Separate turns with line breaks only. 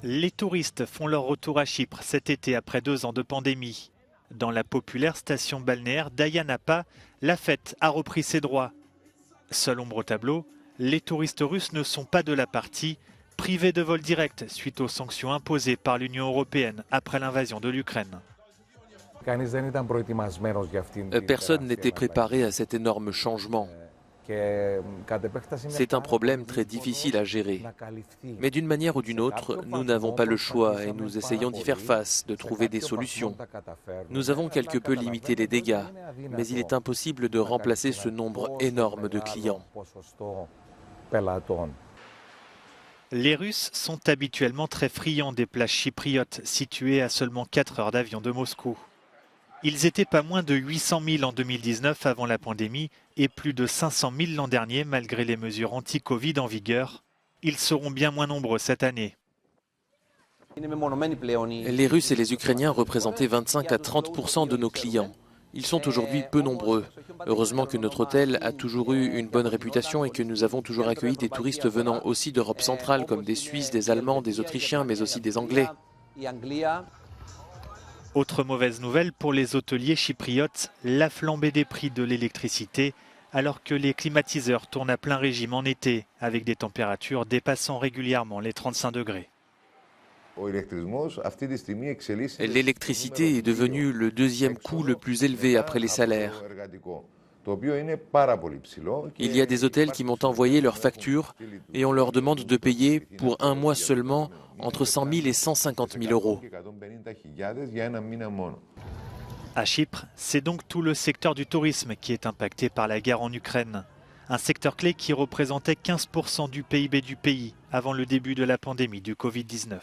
Les touristes font leur retour à Chypre cet été après 2 ans de pandémie. Dans la populaire station balnéaire d'Ayia Napa, la fête a repris ses droits. Seule ombre au tableau, les touristes russes ne sont pas de la partie, privés de vol direct suite aux sanctions imposées par l'Union européenne après l'invasion de l'Ukraine.
Personne n'était préparé à cet énorme changement. C'est un problème très difficile à gérer. Mais d'une manière ou d'une autre, nous n'avons pas le choix et nous essayons d'y faire face, de trouver des solutions. Nous avons quelque peu limité les dégâts, mais il est impossible de remplacer ce nombre énorme de clients.
Les Russes sont habituellement très friands des plages chypriotes situées à seulement 4 heures d'avion de Moscou. Ils étaient pas moins de 800 000 en 2019 avant la pandémie et plus de 500 000 l'an dernier malgré les mesures anti-Covid en vigueur. Ils seront bien moins nombreux cette année.
Les Russes et les Ukrainiens représentaient 25 à 30% de nos clients. Ils sont aujourd'hui peu nombreux. Heureusement que notre hôtel a toujours eu une bonne réputation et que nous avons toujours accueilli des touristes venant aussi d'Europe centrale comme des Suisses, des Allemands, des Autrichiens mais aussi des Anglais.
Autre mauvaise nouvelle pour les hôteliers chypriotes, la flambée des prix de l'électricité, alors que les climatiseurs tournent à plein régime en été, avec des températures dépassant régulièrement les 35 degrés.
L'électricité est devenue le deuxième coût le plus élevé après les salaires. Il y a des hôtels qui m'ont envoyé leurs factures et on leur demande de payer pour un mois seulement entre 100 000 et 150 000 euros.
À Chypre, c'est donc tout le secteur du tourisme qui est impacté par la guerre en Ukraine. Un secteur clé qui représentait 15% du PIB du pays avant le début de la pandémie du Covid-19.